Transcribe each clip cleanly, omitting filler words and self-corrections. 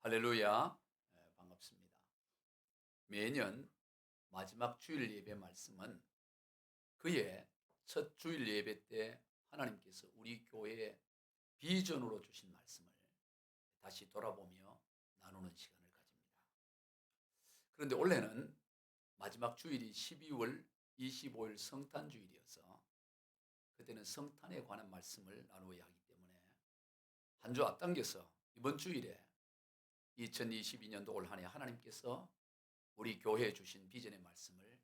할렐루야. 반갑습니다. 매년 마지막 주일 예배 말씀은 그의 첫 주일 예배 때 하나님께서 우리 교회에 비전으로 주신 말씀을 다시 돌아보며 나누는 시간을 가집니다. 그런데 올해는 마지막 주일이 12월 25일 성탄 주일이어서 그때는 성탄에 관한 말씀을 나누어야 하기 때문에 한 주 앞당겨서 이번 주일에 2022년도 올 한 해 하나님께서 우리 교회에 주신 비전의 말씀을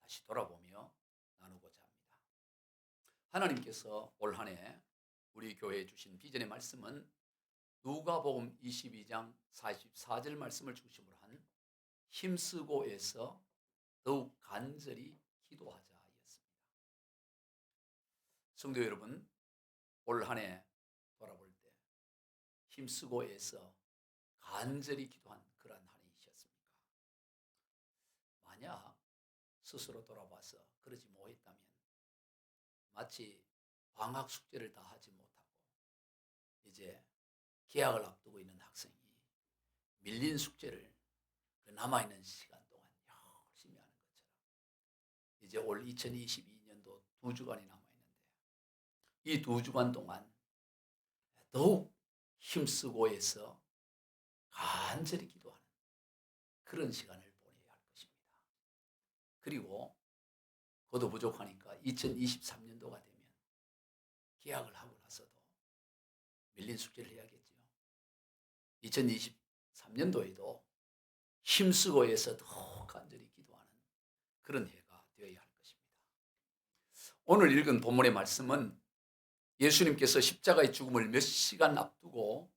다시 돌아보며 나누고자 합니다. 하나님께서 올 한 해 우리 교회에 주신 비전의 말씀은 누가복음 22장 44절 말씀을 중심으로 한 힘쓰고에서 더욱 간절히 기도하자였습니다. 성도 여러분, 올 한 해 돌아볼 때 힘쓰고에서 간절히 기도한 그러한 한 해이셨습니까? 만약 스스로 돌아봐서 그러지 못했다면 마치 방학 숙제를 다 하지 못하고 이제 개학을 앞두고 있는 학생이 밀린 숙제를 그 남아있는 시간 동안 열심히 하는 것처럼 이제 올 2022년도 2주간이 남아있는데 이 2주간 동안 더욱 힘쓰고 해서 간절히 기도하는 그런 시간을 보내야 할 것입니다. 그리고 그것도 부족하니까 2023년도가 되면 개학을 하고 나서도 밀린 숙제를 해야겠죠. 2023년도에도 힘쓰고 해서 더 간절히 기도하는 그런 해가 되어야 할 것입니다. 오늘 읽은 본문의 말씀은 예수님께서 십자가의 죽음을 몇 시간 앞두고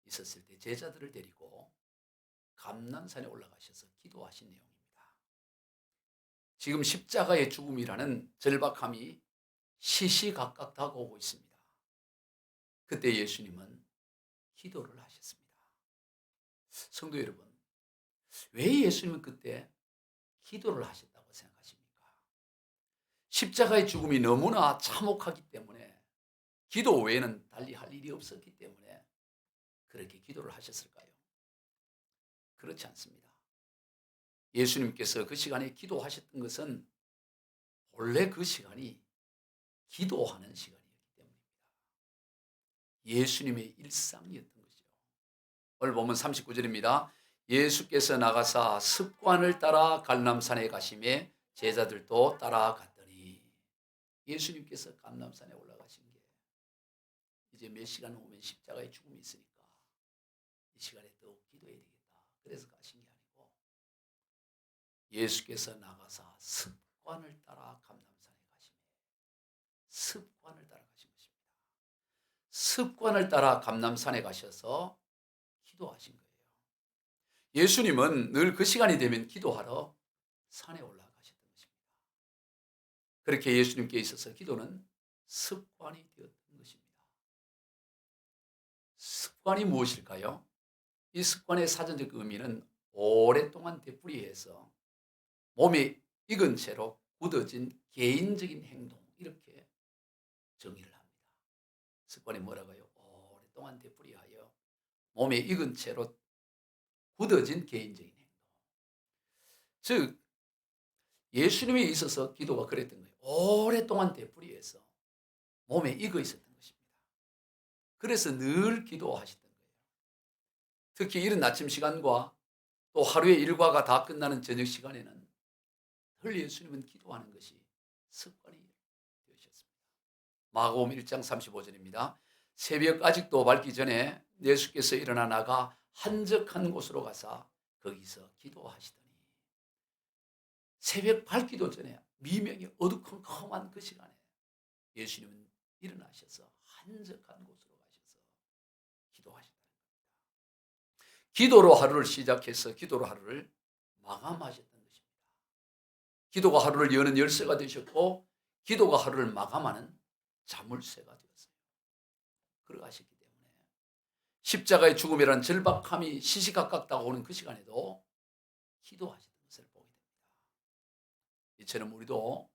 있었을 때 제자들을 데리고 감난산에 올라가셔서 기도하신 내용입니다. 지금 십자가의 죽음이라는 절박함이 시시각각 다가오고 있습니다. 그때 예수님은 기도를 하셨습니다. 성도 여러분, 왜 예수님은 그때 기도를 하셨다고 생각하십니까? 십자가의 죽음이 너무나 참혹하기 때문에 기도 외에는 달리 할 일이 없었기 때문에 그렇게 기도를 하셨을까요? 그렇지 않습니다. 예수님께서 그 시간에 기도하셨던 것은 원래 그 시간이 기도하는 시간이었기 때문입니다. 예수님의 일상이었던 것이죠. 오늘 보면 39절입니다. 예수께서 나가사 습관을 따라 갈람산에 가시매 제자들도 따라갔더니 예수님께서 감람산에 올라가신 게 이제 몇 시간 후면 십자가의 죽음이 있으니까 이 시간에 또 기도해야 되겠다. 그래서 가신 게 아니고 예수께서 나가사 습관을 따라 감람산에 가시매 습관을 따라 가신 것입니다. 습관을 따라 감람산에 가셔서 기도하신 거예요. 예수님은 늘 그 시간이 되면 기도하러 산에 올라가셨던 것입니다. 그렇게 예수님께 있어서 기도는 습관이 되었던 것입니다. 습관이 무엇일까요? 이 습관의 사전적 의미는 오랫동안 되풀이해서 몸에 익은 채로 굳어진 개인적인 행동, 이렇게 정의를 합니다. 습관이 뭐라고요? 오랫동안 되풀이하여 몸에 익은 채로 굳어진 개인적인 행동. 즉 예수님에 있어서 기도가 그랬던 거예요. 오랫동안 되풀이해서 몸에 익어 있었던 것입니다. 그래서 늘 기도하셨던 거예요. 특히 이른 아침 시간과 또 하루의 일과가 다 끝나는 저녁 시간에는 늘 예수님은 기도하는 것이 습관이 되셨습니다. 마가복음 1장 35절입니다. 새벽 아직도 밝기 전에 예수께서 일어나 나가 한적한 곳으로 가사 거기서 기도하시더니 새벽 밝기도 전에 미명이 어두컴컴한 그 시간에 예수님은 일어나셔서 한적한 곳으로 가셔서 기도하셨다는 겁니다. 기도로 하루를 시작해서 기도로 하루를 마감하셨던 것입니다. 기도가 하루를 여는 열쇠가 되셨고 기도가 하루를 마감하는 자물쇠가 되었어요. 그러하셨기 때문에 십자가의 죽음이라는 절박함이 시시각각 다가오는 그 시간에도 기도하셨던 것을 보게 됩니다. 이처럼 우리도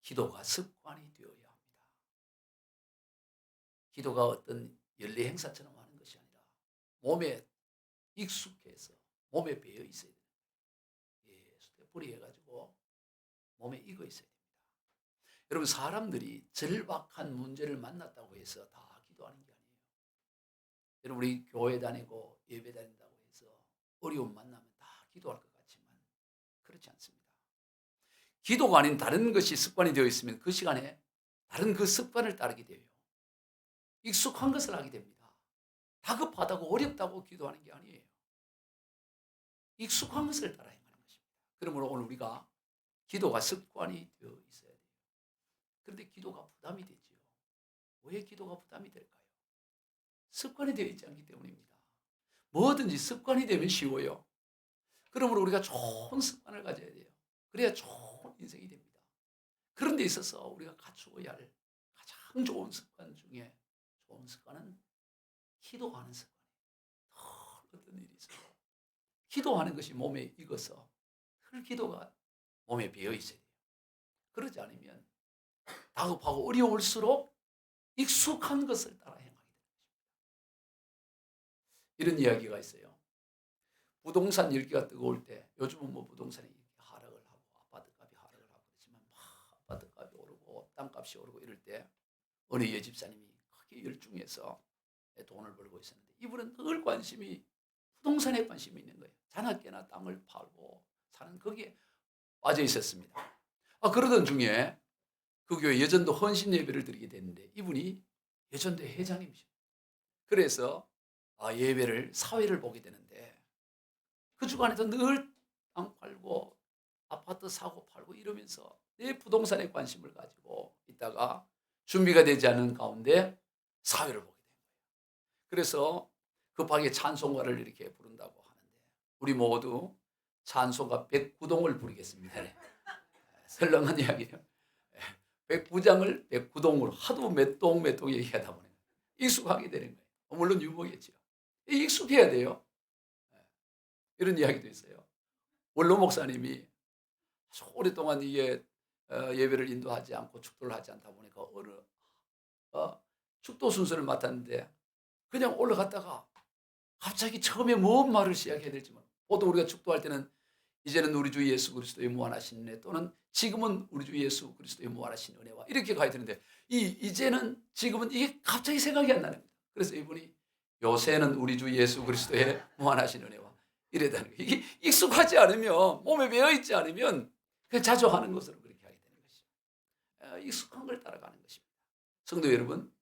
기도가 습관이 되어야 합니다. 기도가 어떤 연례 행사처럼 하는 것이 아니라 몸에 익숙해서 몸에 배어 있어야 돼요. 스테프리 해가지고 몸에 익어 있어야 됩니다. 여러분, 사람들이 절박한 문제를 만났다고 해서 다 기도하는 게 아니에요. 여러분, 우리 교회 다니고 예배 다닌다고 해서 어려움 만나면 다 기도할 것 같지만 그렇지 않습니다. 기도가 아닌 다른 것이 습관이 되어 있으면 그 시간에 다른 그 습관을 따르게 돼요. 익숙한 것을 하게 됩니다. 다급하다고 어렵다고 기도하는 게 아니에요. 익숙한 것을 따라 행하는 것입니다. 그러므로 오늘 우리가 기도가 습관이 되어 있어야 돼요. 그런데 기도가 부담이 되지요. 왜 기도가 부담이 될까요? 습관이 되어 있지 않기 때문입니다. 뭐든지 습관이 되면 쉬워요. 그러므로 우리가 좋은 습관을 가져야 돼요. 그래야 좋은 인생이 됩니다. 그런 데 있어서 우리가 갖추어야 할 가장 좋은 습관 중에 좋은 습관은 기도하는 습관이에요. 어떤 일이 있어요. 기도하는 것이 몸에 익어서 그 기도가 몸에 배어 있어야 돼요. 그러지 않으면 다급하고 어려울수록 익숙한 것을 따라 행하게 됩니다. 이런 이야기가 있어요. 부동산 일기가 뜨거울 때, 요즘은 뭐 부동산이 하락을 하고 아파트값이 하락을 하고 그렇지만 막 아파트값이 오르고 땅값이 오르고 이럴 때 어느 여집사님이 크게 열중해서 돈을 벌고 있었는데 이분은 늘 관심이 부동산에 관심이 있는 거예요. 자나깨나 땅을 팔고 사는 거기에 빠져 있었습니다. 그러던 중에 그 교회 예전도 헌신 예배를 드리게 됐는데 이분이 예전도 회장님이십니다. 그래서 예배를 사회를 보게 되는데 그 주간에도 늘 땅 팔고 아파트 사고 팔고 이러면서 내 부동산에 관심을 가지고 있다가 준비가 되지 않은 가운데 사회를 보게 된 거예요. 그래서 급하게 찬송가를 이렇게 부른다고 하는데 우리 모두 찬송가 109동을 부르겠습니다. 설렁한 이야기예요. 109장을 109동으로 하도 몇 동 얘기하다 보니 익숙하게 되는 거예요. 물론 유머겠죠. 익숙해야 돼요. 이런 이야기도 있어요. 원로 목사님이 아주 오랫동안 이게 예배를 인도하지 않고 축도를 하지 않다 보니까 어느 축도 순서를 맡았는데 그냥 올라갔다가 갑자기 처음에 뭔 말을 시작해야 될지 모르고 보통 우리가 축도할 때는 이제는 우리 주 예수 그리스도의 무한하신 은혜 또는 지금은 우리 주 예수 그리스도의 무한하신 은혜와 이렇게 가야 되는데 이제는 지금은 이게 갑자기 생각이 안 나는 겁니다. 그래서 이분이 요새는 우리 주 예수 그리스도의 무한하신 은혜와 이래다는 거예요. 이게 익숙하지 않으면 몸에 배어 있지 않으면 그냥 자주 하는 것으로 그렇게 하게 되는 것이죠. 익숙한 걸 따라가는 것입니다. 성도 여러분,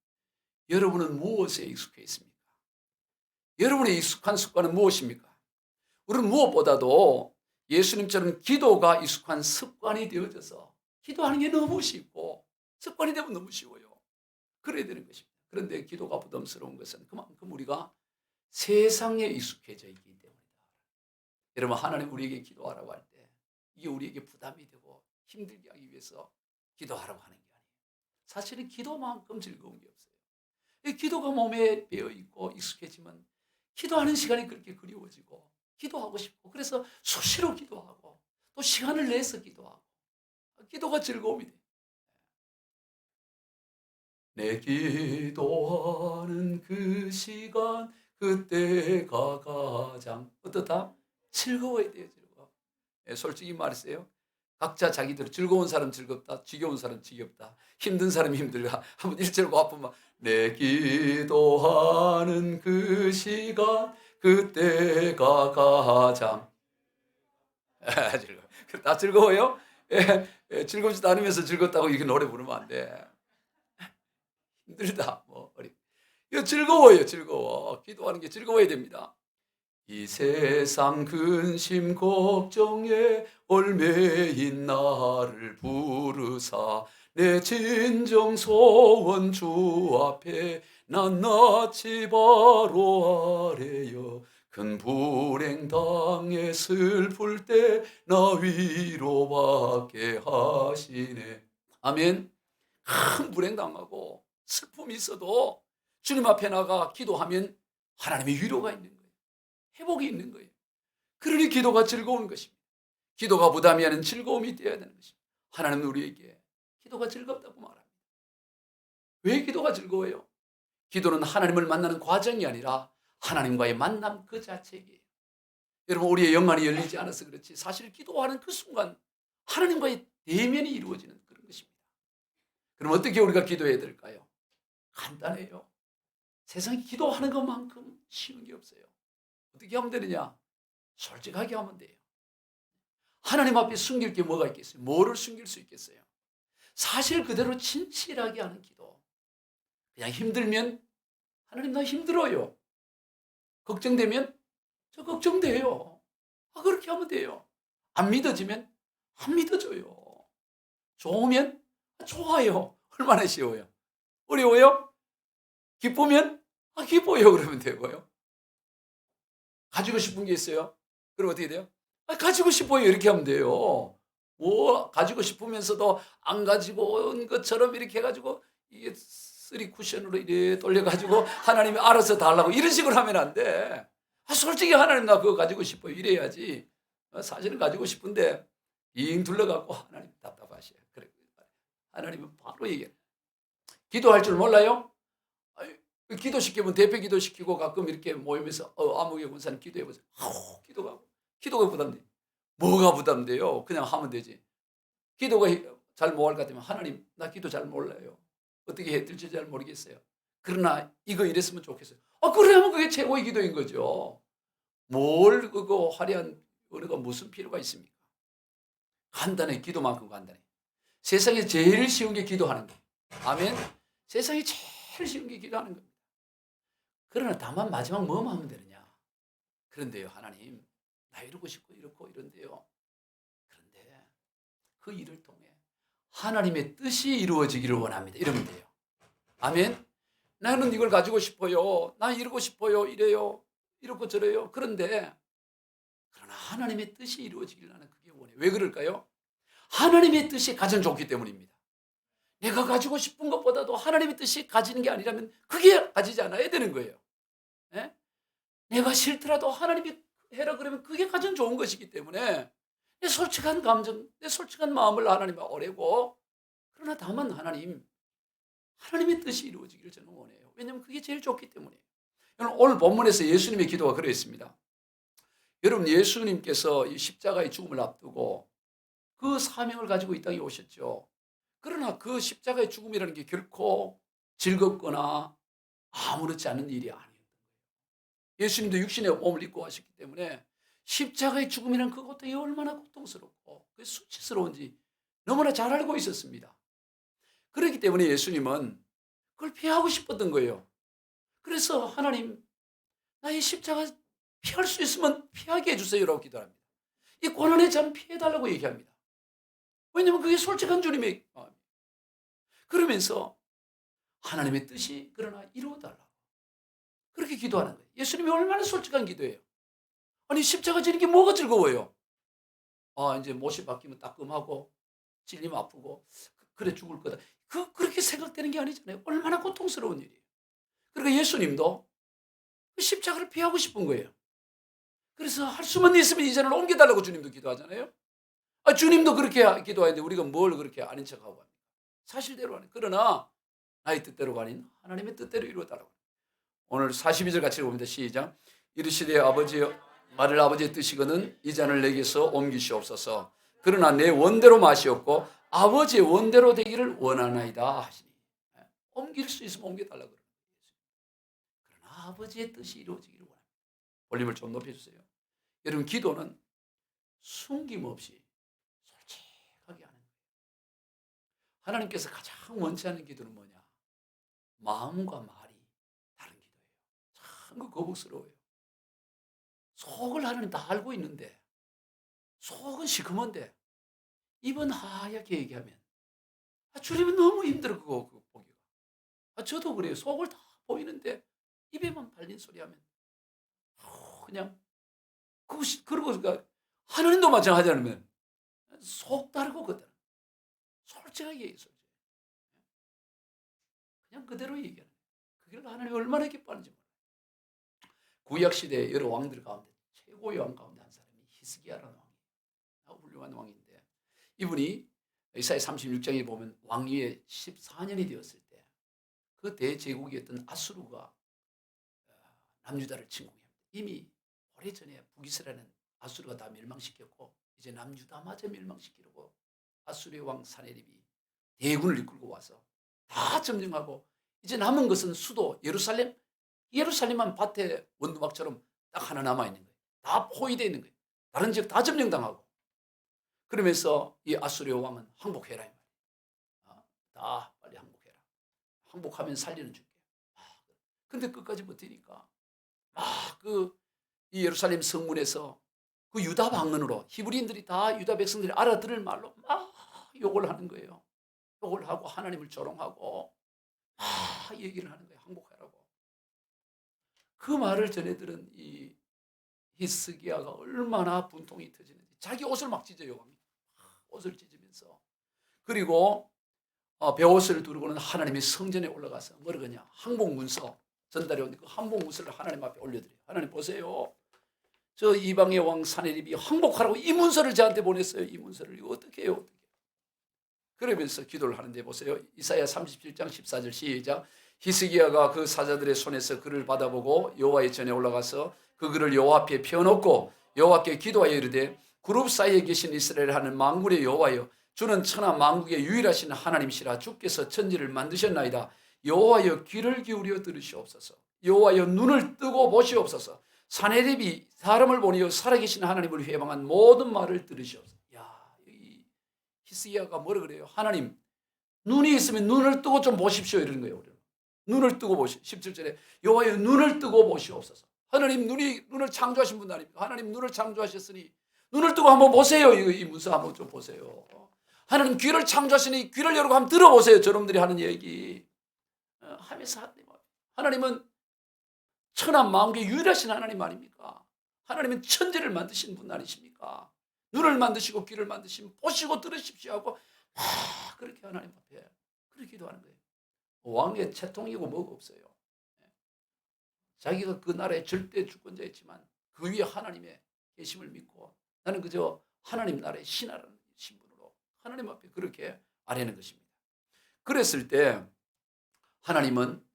여러분은 무엇에 익숙해 있습니까? 여러분의 익숙한 습관은 무엇입니까? 우리는 무엇보다도 예수님처럼 기도가 익숙한 습관이 되어져서 기도하는 게 너무 쉽고 습관이 되면 너무 쉬워요. 그래야 되는 것입니다. 그런데 기도가 부담스러운 것은 그만큼 우리가 세상에 익숙해져 있기 때문이다. 여러분, 하나님 우리에게 기도하라고 할 때 이게 우리에게 부담이 되고 힘들게 하기 위해서 기도하라고 하는 게 아니에요. 사실은 기도만큼 즐거운 게 없어요. 이 기도가 몸에 배어 있고 익숙해지면 기도하는 시간이 그렇게 그리워지고 기도하고 싶고 그래서 수시로 기도하고 또 시간을 내서 기도하고 기도가 즐거움이 돼요. 내 기도하는 그 시간 그때가 가장 어떻다? 즐거워야 돼요. 즐거워. 솔직히 말했어요. 각자 자기들 즐거운 사람 즐겁다, 지겨운 사람 지겹다, 힘든 사람 힘들다. 한번 1절고 아프면 내 기도하는 그 시간 그때가 가장 즐거워. 다 즐거워요? 즐겁지도 않으면서 즐겁다고 이렇게 노래 부르면 안 돼. 힘들다. 이거 즐거워요. 즐거워. 기도하는 게 즐거워야 됩니다. 이 세상 근심 걱정에 얽매인 나를 부르사 내 진정 소원 주 앞에 낱낱이 바로 아뢰어 큰 불행 당해 슬플 때 나 위로받게 하시네. 아멘. 큰 불행 당하고 슬픔이 있어도 주님 앞에 나가 기도하면 하나님의 위로가 있는 거예요. 회복이 있는 거예요. 그러니 기도가 즐거운 것입니다. 기도가 부담이 아닌 즐거움이 되어야 되는 것입니다. 하나님은 우리에게 기도가 즐겁다고 말합니다. 왜 기도가 즐거워요? 기도는 하나님을 만나는 과정이 아니라 하나님과의 만남 그 자체이에요. 여러분, 우리의 영안이 열리지 않아서 그렇지 사실 기도하는 그 순간 하나님과의 대면이 이루어지는 그런 것입니다. 그럼 어떻게 우리가 기도해야 될까요? 간단해요. 세상에 기도하는 것만큼 쉬운 게 없어요. 어떻게 하면 되느냐? 솔직하게 하면 돼요. 하나님 앞에 숨길 게 뭐가 있겠어요? 뭐를 숨길 수 있겠어요? 사실 그대로 진실하게 하는 기도. 그냥 힘들면 하나님 나 힘들어요. 걱정되면 저 걱정돼요. 그렇게 하면 돼요. 안 믿어지면 안 믿어져요. 좋으면 좋아요. 얼마나 쉬워요. 어려워요? 기쁘면 기뻐요. 그러면 되고요. 가지고 싶은 게 있어요. 그럼 어떻게 돼요? 가지고 싶어요. 이렇게 하면 돼요. 뭐 가지고 싶으면서도 안 가지고 온 것처럼 이렇게 해가지고 이게 쓰리 쿠션으로 이렇게 돌려가지고 하나님이 알아서 달라고 이런 식으로 하면 안 돼. 솔직히 하나님 나 그거 가지고 싶어요. 이래야지. 사실은 가지고 싶은데 잉 둘러갖고 하나님 답답하셔요. 그래. 하나님은 바로 얘기해요. 기도할 줄 몰라요? 기도시키면 대표 기도시키고 가끔 이렇게 모이면서 아무개 권사님 기도해보세요. 기도가 부담돼. 뭐가 부담돼요? 그냥 하면 되지. 기도가 잘 못할 것 같으면 하나님 나 기도 잘 몰라요. 어떻게 해야 될지 잘 모르겠어요. 그러나 이거 이랬으면 좋겠어요. 그러면 그게 최고의 기도인 거죠. 뭘 그거 화려한 은혜가 무슨 필요가 있습니까? 간단해. 기도만큼 간단해. 세상에 제일 쉬운 게 기도하는 거예요. 아멘. 세상에 제일 쉬운 게 기도하는 겁니다. 그러나 다만 마지막 뭐만 하면 되느냐. 그런데요, 하나님 나 이러고 싶고 이렇고 이런데요. 그런데 그 일을 통해 하나님의 뜻이 이루어지기를 원합니다. 이러면 돼요. 아멘. 나는 이걸 가지고 싶어요. 나 이러고 싶어요. 이래요. 이렇고 저래요. 그러나 하나님의 뜻이 이루어지기를 나는 그게 원해요. 왜 그럴까요? 하나님의 뜻이 가장 좋기 때문입니다. 내가 가지고 싶은 것보다도 하나님의 뜻이 가지는 게 아니라면 그게 가지지 않아야 되는 거예요. 네? 내가 싫더라도 하나님이 해라 그러면 그게 가장 좋은 것이기 때문에 내 솔직한 감정, 내 솔직한 마음을 하나님께 아뢰고, 그러나 다만 하나님의 뜻이 이루어지기를 저는 원해요. 왜냐하면 그게 제일 좋기 때문이에요. 여러분, 오늘 본문에서 예수님의 기도가 그러했습니다. 여러분, 예수님께서 이 십자가의 죽음을 앞두고 그 사명을 가지고 이 땅에 오셨죠. 그러나 그 십자가의 죽음이라는 게 결코 즐겁거나 아무렇지 않은 일이 아니에요. 예수님도 육신의 몸을 입고 하셨기 때문에 십자가의 죽음이라는 그 고통이 얼마나 고통스럽고 그 수치스러운지 너무나 잘 알고 있었습니다. 그렇기 때문에 예수님은 그걸 피하고 싶었던 거예요. 그래서 하나님, 나의 십자가 피할 수 있으면 피하게 해주세요라고 기도합니다. 이 고난의 잔 피해달라고 얘기합니다. 왜냐하면 그게 솔직한 주님의 마음이에요. 그러면서 하나님의 뜻이 그러나 이루어달라고 그렇게 기도하는 거예요. 예수님이 얼마나 솔직한 기도예요. 아니, 십자가 지는 게 뭐가 즐거워요? 이제 못이 바뀌면 따끔하고 찔리면 아프고 그래 죽을 거다. 그렇게 생각되는 게 아니잖아요. 얼마나 고통스러운 일이에요. 그러니까 예수님도 그 십자가를 피하고 싶은 거예요. 그래서 할 수만 있으면 이 잔을 옮겨달라고 주님도 기도하잖아요. 주님도 그렇게 기도하는데 우리가 뭘 그렇게 아닌 척하고 합니까? 사실대로 하는. 그러나 나의 뜻대로가 아닌 하나님의 뜻대로 이루어달라고. 오늘 42절 같이 봅니다. 시작. 이르시되 아버지여, 말을 아버지의 뜻이거든 이 잔을 내게서 옮기시옵소서. 그러나 내 원대로 마시옵고 아버지의 원대로 되기를 원하나이다 하시니. 옮길 수 있으면 옮겨달라고 그러는 거예요. 그러나 아버지의 뜻이 이루어지기를 원합니다. 볼륨을 좀 높여주세요. 여러분, 기도는 숨김없이 솔직하게 하는 거예요. 하나님께서 가장 원치 않는 기도는 뭐냐? 마음과 말이 다른 기도예요. 참 거북스러워요. 속을 하나님 다 알고 있는데, 속은 시커먼데 입은 하얗게 얘기하면 주님은 너무 힘들어. 그거 보기가. 저도 그래요. 속을 다 보이는데 입에만 발린 소리 하면 그냥 그러고 하나님도 마찬가지라면 속 다르고 겉 다르고 솔직하게 얘기해요. 그냥 그대로 얘기하는 거예요. 그걸 하나님이 얼마나 기뻐하는지 몰라요. 구약시대 여러 왕들 가운데 최고의 왕 가운데 한 사람이 히스기야라는 왕이에요. 훌륭한 왕인데 이분이 이사야 36장에 보면 왕위에 14년이 되었을 때 그 대제국이었던 아수르가 남유다를 침공합니다. 이미 오래전에 북이스라엘은 아수르가 다 멸망시켰고 이제 남유다마저 멸망시키려고 아수르의 왕 사네립이 대군을 이끌고 와서 다 점령하고 이제 남은 것은 수도 예루살렘, 예루살렘만 밭에 원두막처럼 딱 하나 남아있는 거예요. 다 포위되어 있는 거예요. 다른 지역 다 점령당하고. 그러면서 이 아수르 왕은 항복해라 이 말이에요. 다 빨리 항복해라. 항복하면 살리는 줄게. 근데 끝까지 버티니까 이 예루살렘 성문에서 그 유다 방언으로 히브리인들이 다 유다 백성들이 알아들을 말로 막 욕을 하는 거예요. 욕을 하고 하나님을 조롱하고 막 얘기를 하는 거예요. 항복하라고. 그 말을 전해 들은 이 히스기야가 얼마나 분통이 터지는지 자기 옷을 막 찢어요. 옷을 찢으면서 그리고 베옷을 두르고는 하나님의 성전에 올라가서 뭐라 그러냐 항복문서 전달해 온 그 항복문서를 하나님 앞에 올려드려요. 하나님 보세요. 저 이방의 왕 사네립이 항복하라고 이 문서를 저한테 보냈어요. 이 문서를 이거 어떻게 해요? 어떻게? 그러면서 기도를 하는데 보세요. 이사야 37장 14절 시작. 히스기야가 그 사자들의 손에서 글을 받아보고 여호와의 전에 올라가서 그 글을 여호와 앞에 펴놓고 여호와께 기도하여 이르되 그룹 사이에 계신 이스라엘 하는 만군의 여호와여 주는 천하 만국의 유일하신 하나님이시라 주께서 천지를 만드셨나이다. 여호와여 귀를 기울여 들으시옵소서. 여호와여 눈을 뜨고 보시옵소서. 사네립이 사람을 보내어 살아계신 하나님을 회방한 모든 말을 들으시옵소서. 야, 이 히스기야가 뭐라 그래요? 하나님 눈이 있으면 눈을 뜨고 좀 보십시오 이러는 거예요. 눈을 뜨고 보시오. 17절에 여호와여 눈을 뜨고 보시옵소서. 하나님 눈을 창조하신 분 아닙니까? 하나님 눈을 창조하셨으니 눈을 뜨고 한번 보세요. 이 문서 한번 좀 보세요. 하나님 귀를 창조하시니 귀를 열고 한번 들어보세요. 저놈들이 하는 얘기 하면서 하나님은 천하 만국의 유일하신 하나님 아닙니까? 하나님은 천지를 만드신 분 아니십니까? 눈을 만드시고 귀를 만드시면 보시고 들으십시오 하고 그렇게 하나님 앞에 그렇게 기도하는 거예요. 왕의 채통이고 뭐가 없어요. 자기가 그 나라의 절대 주권자였지만 그 위에 하나님의 계심을 믿고 나는 그저 하나님 나라의 신하라는 신분으로 하나님 앞에 그렇게 아뢰는 것입니다. 그랬을 때 하나님은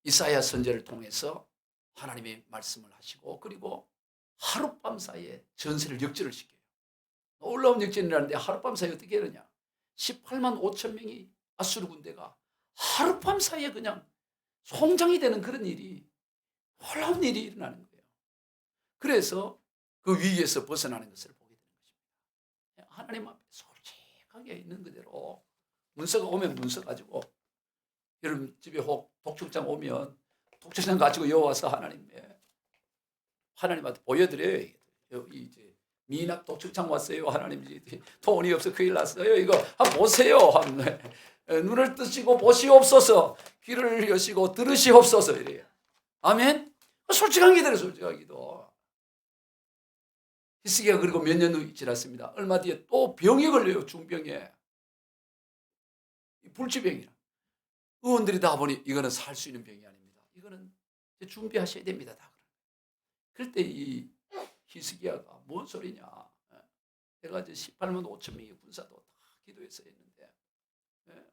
이사야 선지자를 통해서 하나님의 말씀을 하시고 그리고 하룻밤 사이에 전세를 역전을 시켜요. 놀라운 역전이라는데 하룻밤 사이에 어떻게 하느냐. 18만 5천 명이 아수르 군대가 하룻밤 사이에 그냥 송장이 되는 그런 일이 놀라운 일이 일어나는 거예요. 그래서 그 위기에서 벗어나는 것을 보게 되는 것입니다. 하나님 앞에 솔직하게 있는 그대로 문서가 오면 문서 가지고 여러분 집에 혹 독촉장 오면 독촉장 가지고 여와서 하나님한테 보여드려요. 이제 미납 독촉장 왔어요. 하나님 돈이 없어 큰일 났어요. 이거 한번 보세요. 눈을 뜨시고 보시옵소서. 귀를 여시고 들으시옵소서 이래요. 아멘. 솔직한 기도래 솔직한 기도. 히스기야가 그리고 몇 년 후 지났습니다. 얼마 뒤에 또 병에 걸려요. 중병에. 불치병이라. 의원들이 다 보니 이거는 살 수 있는 병이 아닙니다. 이거는 준비하셔야 됩니다. 다. 그럴 때 이 히스기야가 뭔 소리냐. 내가 이제 18만 5천 명의 군사도 다 기도해서 했는데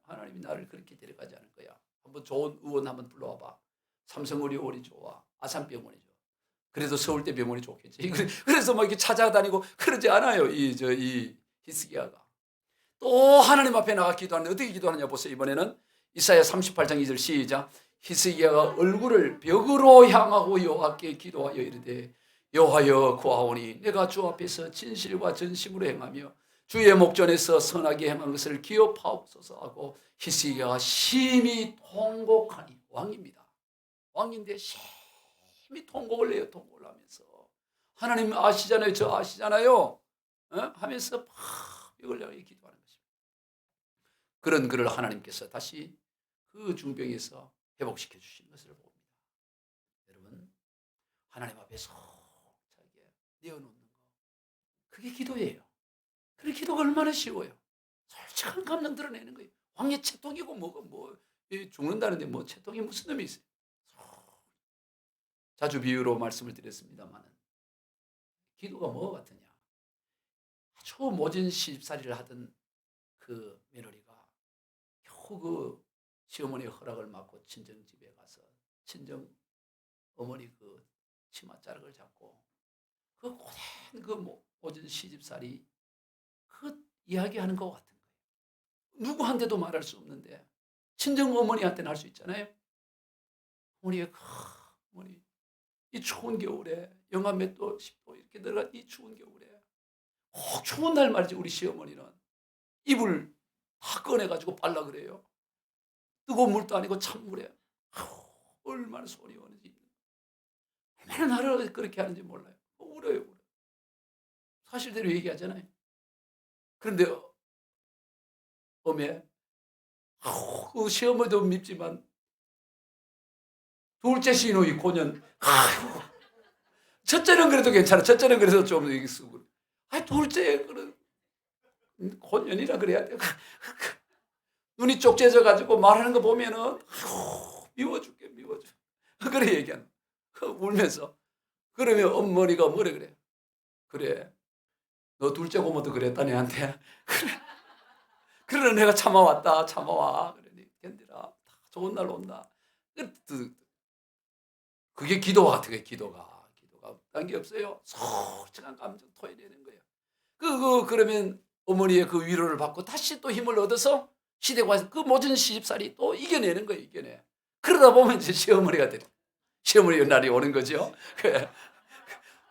하나님이 나를 그렇게 데려가지 않을 거야. 한번 좋은 의원 한번 불러와봐. 삼성의료 의원이 좋아. 아산병원이 좋아. 그래도 서울대 병원이 좋겠지. 그래서 막 이렇게 찾아다니고 그러지 않아요. 이 히스기야가. 또 하나님 앞에 나가 기도하는데 어떻게 기도하느냐 보세요. 이번에는 이사야 38장 2절 시작. 히스기야가 얼굴을 벽으로 향하고 여호와께 기도하여 이르되 여호와여 구하오니 내가 주 앞에서 진실과 전심으로 행하며 주의 목전에서 선하게 행한 것을 기업하옵소서 하고 히스기야가 심히 통곡하니 왕입니다. 왕인데 심히 통곡을 해요. 통곡을 하면서 하나님 아시잖아요. 저 아시잖아요. 하면서 막 벽을 향해 기도하는 것입니다. 그런 그를 하나님께서 다시 그 중병에서 회복시켜 주신 것을 봅니다. 여러분 하나님 앞에 솔직하게 내어놓는 거 그게 기도예요. 그 기도가 얼마나 쉬워요. 솔직한 감정 드러내는 거예요. 왕의 채통이고 뭐가 죽는다는데 뭐 채통이 무슨 놈이 있어요. 자주 비유로 말씀을 드렸습니다만 기도가 뭐가 같으냐. 아주 모진 시집살이를 하던 그 며느리가 겨우 그 시어머니의 허락을 받고 친정집에 가서 친정 어머니 그 치마 자락을 잡고 그 고된 그 모진 시집살이 그 이야기하는 것 같은 거예요. 누구한테도 말할 수 없는데 친정 어머니한테는 할 수 있잖아요. 어머니 이 추운 겨울에 영하 몇 도, 10도 이렇게 내려간 이 추운 겨울에 혹 추운 날 말이지 우리 시어머니는 이불 다 꺼내가지고 빨라 그래요. 뜨거운 물도 아니고 찬물에 얼마나 손이 오는지 얼마나 나를 그렇게 하는지 몰라요. 울어요. 사실대로 얘기하잖아요. 그런데 어메 그 시어머니도 밉지만 둘째 시누이 고년 첫째는 그래도 괜찮아. 첫째는 그래도 좀 얘기 쓰고 둘째 그런 고년이라 그래야 돼. 눈이 쪽제져 가지고 말하는 거 보면은 미워 죽게 미워 죽. 그래 얘기하는. 울면서. 그러면 어머니가 뭐래 그래? 그래. 너 둘째 고모도 그랬다 내한테. 그래 내가 참아왔다. 참아와. 그러니 견디라. 좋은 날 온다. 그게 기도 같은 거예요. 기도가 딴 게 없어요. 솔직한 감정 토해내는 거예요. 그러면 어머니의 그 위로를 받고 다시 또 힘을 얻어서 시댁 와서 그 모든 시집살이 또 이겨내는 거예요. 이겨내. 그러다 보면 이제 시어머니가 되는 시어머니 날이 오는 거죠.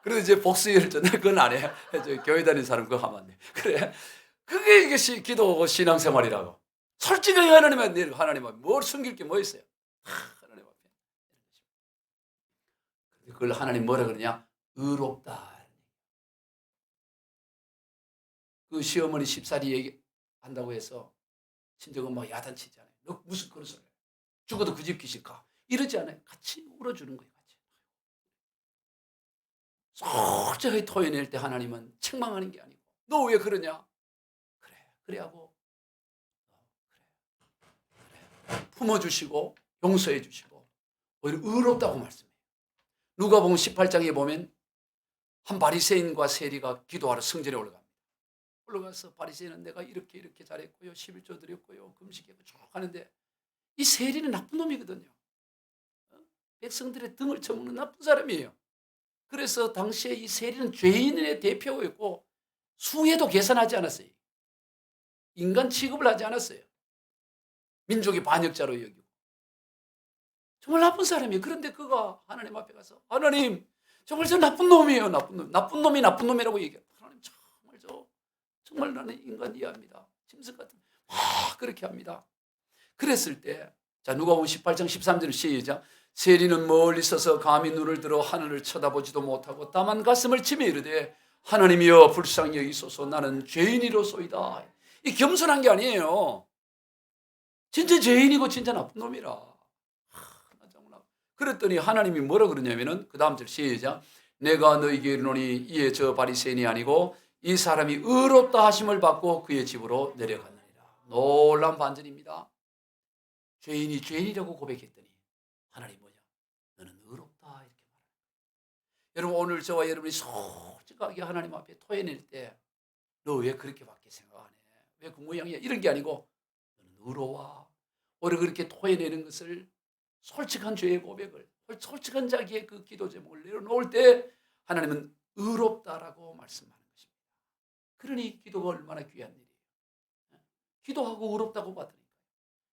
그래서 이제 복수열전 그건 안 해. 교회 다니는 사람 그거 하면 안 돼. 그래. 그게 이것이 기도고 신앙생활이라고. 솔직하게 하나님은 뭘 숨길 게 뭐 있어요? 하나님 앞에. 그걸 하나님 뭐라 그러냐? 의롭다. 그 시어머니 십살이 얘기한다고 해서 친정은 막 야단치잖아요. 너 무슨 그런 소리야? 죽어도 그 집 귀신 가. 이러지 않아요. 같이 울어주는 거예요. 같이. 솔직하게 토해낼 때 하나님은 책망하는 게 아니고 너 왜 그러냐? 그래 하고 그래. 품어주시고 용서해 주시고 오히려 의롭다고 말씀해요. 누가복음 18장에 보면 한 바리새인과 세리가 기도하러 성전에 올라갑니다. 올라가서 바리새인은 내가 이렇게 잘했고요. 11조 드렸고요. 금식했고 쭉 하는데 이 세리는 나쁜 놈이거든요. 백성들의 등을 쳐먹는 나쁜 사람이에요. 그래서 당시에 이 세리는 죄인의 대표였고 수혜도 계산하지 않았어요. 인간 취급을 하지 않았어요. 민족의 반역자로 여기고. 정말 나쁜 사람이에요. 그런데 그가 하나님 앞에 가서 하나님 정말 저 나쁜 놈이에요. 나쁜 놈이 나쁜 놈이라고 얘기해요. 하나님 정말 나는 인간 이해합니다. 짐승 같은 그렇게 합니다. 그랬을 때 자 누가복음 18장 13절 시작. 세리는 멀리 서서 감히 눈을 들어 하늘을 쳐다보지도 못하고 다만 가슴을 치며 이르되 하나님이여 불쌍히 여기소서 나는 죄인이로소이다. 이 겸손한 게 아니에요. 진짜 죄인이고 진짜 나쁜 놈이라. 그랬더니 하나님이 뭐라 그러냐면은 그 다음 절 시작. 내가 너희에게 이르노니 이에 저 바리새인이 아니고 이 사람이 의롭다 하심을 받고 그의 집으로 내려갔느니라. 놀라운 반전입니다. 죄인이 죄인이라고 고백했더니 하나님 뭐냐? 너는 의롭다 이렇게 말합니다. 여러분 오늘 저와 여러분이 솔직하게 하나님 앞에 토해낼 때 너 왜 그렇게밖에 생각 안 해? 왜 그 모양이야? 이런 게 아니고 너는 의로워. 오히려 그렇게 토해내는 것을 솔직한 죄의 고백을 솔직한 자기의 그 기도 제목을 내려놓을 때 하나님은 의롭다라고 말씀하는 것입니다. 그러니 기도가 얼마나 귀한 일이에요. 기도하고 의롭다고 받으니까.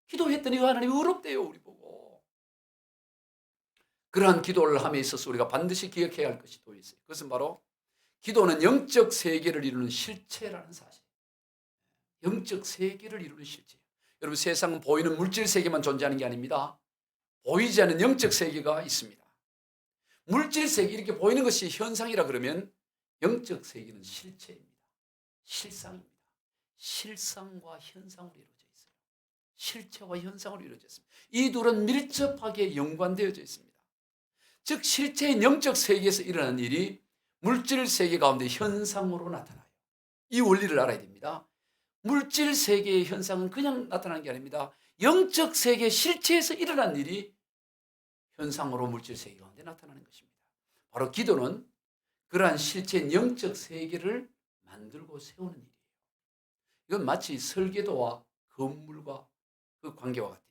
기도했더니 하나님이 의롭대요. 우리 보고. 그러한 기도를 함에 있어서 우리가 반드시 기억해야 할 것이 또 있어요. 그것은 바로 기도는 영적 세계를 이루는 실체라는 사실. 영적 세계를 이루는 실체. 여러분 세상은 보이는 물질 세계만 존재하는 게 아닙니다. 보이지 않는 영적 세계가 있습니다. 물질 세계 이렇게 보이는 것이 현상이라 그러면 영적 세계는 실체입니다. 실상입니다. 실상과 현상으로 이루어져 있어요. 실체와 현상으로 이루어져 있습니다. 이 둘은 밀접하게 연관되어져 있습니다. 즉 실체인 영적 세계에서 일어나는 일이 물질 세계 가운데 현상으로 나타나요. 이 원리를 알아야 됩니다. 물질 세계의 현상은 그냥 나타나는 게 아닙니다. 영적 세계 실체에서 일어난 일이 현상으로 물질 세계 가운데 나타나는 것입니다. 바로 기도는 그러한 실체인 영적 세계를 만들고 세우는 일이에요. 이건 마치 설계도와 건물과 그 관계와 같아요.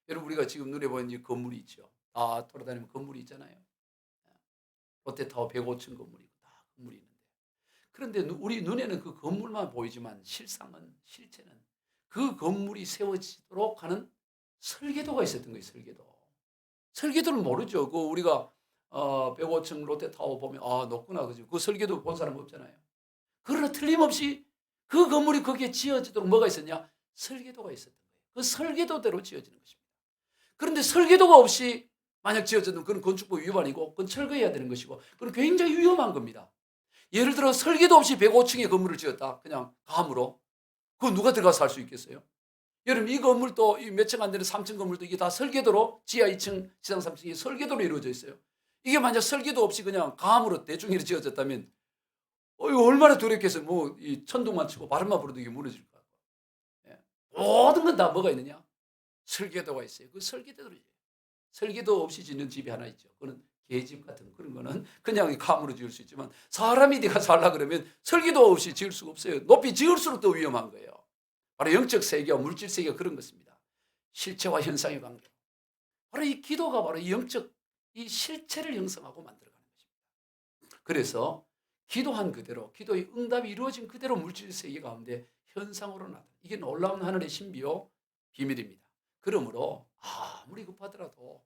여러분 우리가 지금 눈에 보이는 이 건물이 있죠. 다 돌아다니면 건물이 있잖아요. 롯데타워 105층 건물이고 다 건물이 있는데, 그런데 우리 눈에는 그 건물만 보이지만 실체는 그 건물이 세워지도록 하는 설계도가 있었던 거예요. 설계도를 모르죠. 그 우리가 105층 롯데타워 보면 높구나, 그죠? 그 설계도 본 사람 없잖아요. 그러나 틀림없이 그 건물이 거기에 지어지도록 뭐가 있었냐? 설계도가 있었던 거예요. 그 설계도대로 지어지는 것입니다. 그런데 설계도가 없이 만약 지어졌으면 그건 건축법 위반이고 그건 철거해야 되는 것이고 그건 굉장히 위험한 겁니다. 예를 들어 설계도 없이 105층의 건물을 지었다. 그냥 감으로. 그거 누가 들어가서 살 수 있겠어요? 여러분, 이 건물도 몇 층 안 되는 3층 건물도 이게 다 설계도로, 지하 2층, 지상 3층이 설계도로 이루어져 있어요. 이게 만약 설계도 없이 그냥 감으로 대충 이렇게 지어졌다면 이거 얼마나 두렵겠어요. 뭐 이 천둥만 치고 바람만 불어도 이게 무너질 거야. 예. 모든 건 다 뭐가 있느냐? 설계도가 있어요. 그 설계도로, 설계도 없이 짓는 집이 하나 있죠. 그거는 개집 같은 그런 거는 그냥 감으로 지을 수 있지만 사람이 네가 살라 그러면 설계도 없이 지을 수가 없어요. 높이 지을수록 더 위험한 거예요. 바로 영적 세계와 물질 세계가 그런 것입니다. 실체와 현상의 관계. 바로 이 기도가 바로 이 영적 이 실체를 형성하고 만들어가는 것입니다. 그래서 기도한 그대로, 기도의 응답이 이루어진 그대로 물질 세계 가운데 현상으로 나타나. 이게 놀라운 하늘의 신비요 비밀입니다. 그러므로 아무리 급하더라도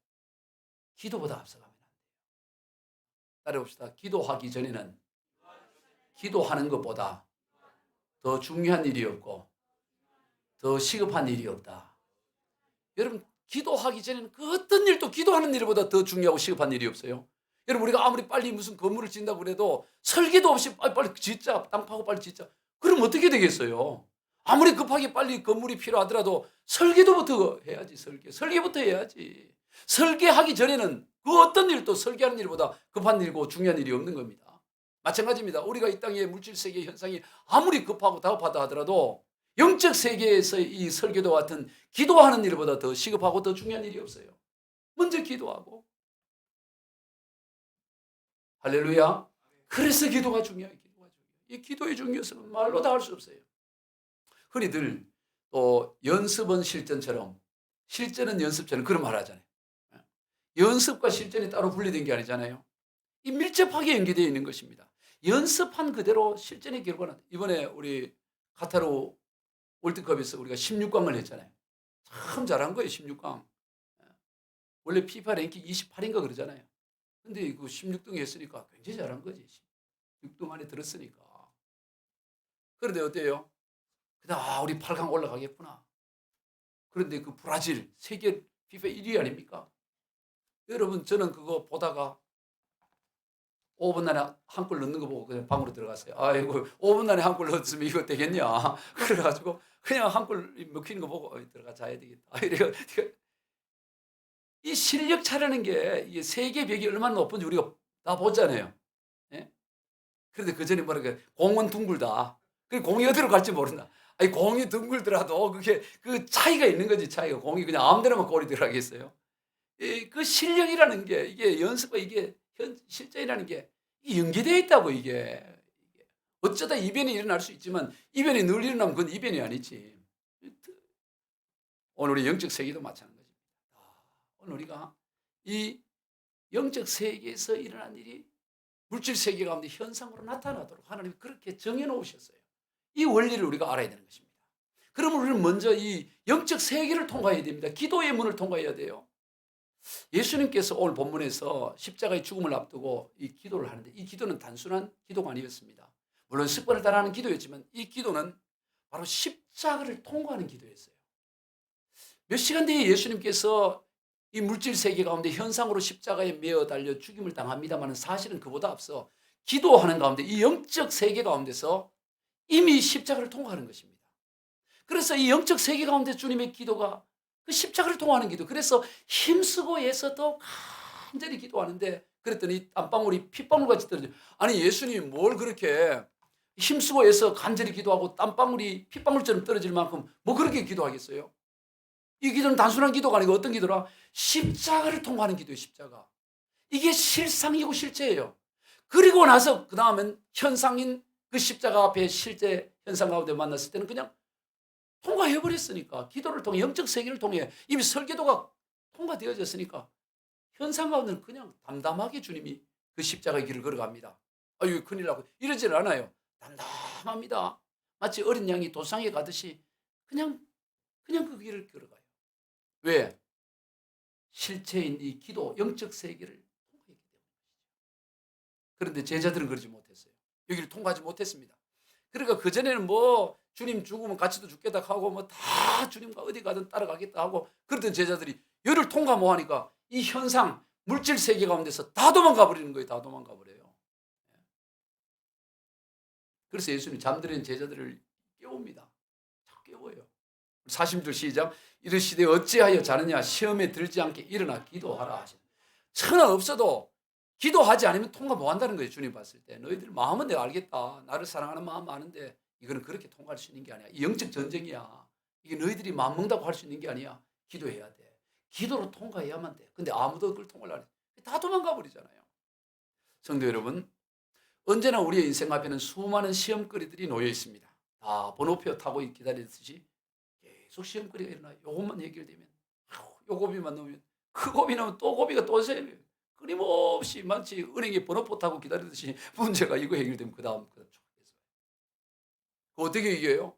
기도보다 앞서가면 안 돼요. 따라해봅시다. 기도하기 전에는 기도하는 것보다 더 중요한 일이 없고 더 시급한 일이 없다. 여러분, 기도하기 전에는 그 어떤 일도 기도하는 일보다 더 중요하고 시급한 일이 없어요. 여러분, 우리가 아무리 빨리 무슨 건물을 짓는다고 그래도 설계도 없이 빨리 짓자, 땅 파고 빨리 짓자. 그럼 어떻게 되겠어요? 아무리 급하게 빨리 건물이 필요하더라도 설계도부터 해야지. 설계부터 해야지. 설계하기 전에는 그 어떤 일도 설계하는 일보다 급한 일고 중요한 일이 없는 겁니다. 마찬가지입니다. 우리가 이 땅의 물질 세계 현상이 아무리 급하고 다급하다 하더라도 영적 세계에서 이 설계도와 같은 기도하는 일보다 더 시급하고 더 중요한 일이 없어요. 먼저 기도하고. 할렐루야. 그래서 기도가 중요해요. 이 기도의 중요성은 말로 다 할 수 없어요. 흔히들 또 연습은 실전처럼, 실전은 연습처럼 그런 말 하잖아요. 연습과 실전이 따로 분리된 게 아니잖아요. 이 밀접하게 연계되어 있는 것입니다. 연습한 그대로 실전의 결과는, 이번에 우리 카타르 월드컵에서 우리가 16강을 했잖아요. 참 잘한 거예요. 16강. 원래 FIFA 랭킹 28인가 그러잖아요. 근데 그 16등 했으니까 굉장히 잘한 거지. 6등 안에 들었으니까. 그런데 어때요? 그다음 우리 8강 올라가겠구나. 그런데 그 브라질 세계 FIFA 1위 아닙니까? 여러분, 저는 그거 보다가 5분 안에 한 골 넣는 거 보고 그냥 방으로 들어갔어요. 아이고, 5분 안에 한 골 넣었으면 이거 되겠냐. 그래가지고 그냥 한 골 먹히는 거 보고 들어가 자야 되겠다. 이 실력 차리는 게 세계 벽이 얼마나 높은지 우리가 다 보잖아요. 예? 그런데 그 전에 뭐랄까, 공은 둥글다. 그 공이 어디로 갈지 모른다. 아니, 공이 둥글더라도 그게 그 차이가 있는 거지. 차이가. 공이 그냥 아무데나만 골이 들어가겠어요. 그 실력이라는 게, 이게 연습과 이게 실전이라는 게 연계되어 있다고. 이게 어쩌다 이변이 일어날 수 있지만 이변이 늘 일어나면 그건 이변이 아니지. 오늘 우리 영적 세계도 마찬가지입니다. 오늘 우리가 이 영적 세계에서 일어난 일이 물질 세계 가운데 현상으로 나타나도록 하나님이 그렇게 정해놓으셨어요. 이 원리를 우리가 알아야 되는 것입니다. 그러면 우리는 먼저 이 영적 세계를 통과해야 됩니다. 기도의 문을 통과해야 돼요. 예수님께서 오늘 본문에서 십자가의 죽음을 앞두고 이 기도를 하는데, 이 기도는 단순한 기도가 아니었습니다. 물론 습관을 따라하는 기도였지만 이 기도는 바로 십자가를 통과하는 기도였어요. 몇 시간 뒤에 예수님께서 이 물질 세계 가운데 현상으로 십자가에 매어 달려 죽임을 당합니다만 사실은 그보다 앞서 기도하는 가운데 이 영적 세계 가운데서 이미 십자가를 통과하는 것입니다. 그래서 이 영적 세계 가운데 주님의 기도가 그 십자가를 통과하는 기도. 그래서 힘쓰고 애써도 간절히 기도하는데, 그랬더니 땀방울이 핏방울같이 떨어져요. 아니, 예수님이 뭘 그렇게 힘쓰고 애써 간절히 기도하고 땀방울이 핏방울처럼 떨어질 만큼 뭐 그렇게 기도하겠어요? 이 기도는 단순한 기도가 아니고 어떤 기도라? 십자가를 통과하는 기도예요. 십자가. 이게 실상이고 실제예요. 그리고 나서 그 다음엔 현상인 그 십자가 앞에 실제 현상 가운데 만났을 때는 그냥 통과해버렸으니까, 기도를 통해 영적 세계를 통해 이미 설계도가 통과되어졌으니까 현상 가운데는 그냥 담담하게 주님이 그 십자가의 길을 걸어갑니다. 아유 큰일 나고 이러지는 않아요. 담담합니다. 마치 어린 양이 도상에 가듯이 그냥 그 길을 걸어가요. 왜? 실체인 이 기도, 영적 세계를 통과했기 때문에. 그런데 제자들은 그러지 못했어요. 여기를 통과하지 못했습니다. 그러니까 그전에는 뭐 주님 죽으면 같이도 죽겠다 하고 뭐 다 주님과 어디 가든 따라가겠다 하고 그러던 제자들이 여를 통과 못 하니까 이 현상, 물질 세계 가운데서 다 도망가 버리는 거예요. 다 도망가 버려요. 그래서 예수님이 잠들은 제자들을 깨웁니다. 자꾸 깨워요. 사심들 시작. 이르시되 어찌하여 자느냐 시험에 들지 않게 일어나 기도하라 하시는. 천하 없어도 기도하지 않으면 통과 못 한다는 거예요. 주님 봤을 때. 너희들 마음은 내가 알겠다. 나를 사랑하는 마음 아는데 이거는 그렇게 통과할 수 있는 게 아니야. 이 영적 전쟁이야. 이게 너희들이 마음 먹다고 할 수 있는 게 아니야. 기도해야 돼. 기도로 통과해야만 돼. 근데 아무도 그걸 통과를 안 해. 다 도망가 버리잖아요. 성도 여러분, 언제나 우리의 인생 앞에는 수많은 시험거리들이 놓여 있습니다. 다 번호표 타고 기다리듯이 계속 시험거리가 일어나요. 요것만 해결되면, 요 고비만 넣으면, 그 고비 넣으면 또 고비가 또 생겨요. 끊임없이 마치 은행에 번호표 타고 기다리듯이 문제가 이거 해결되면 그 다음 쭉 해서. 어떻게 이겨요?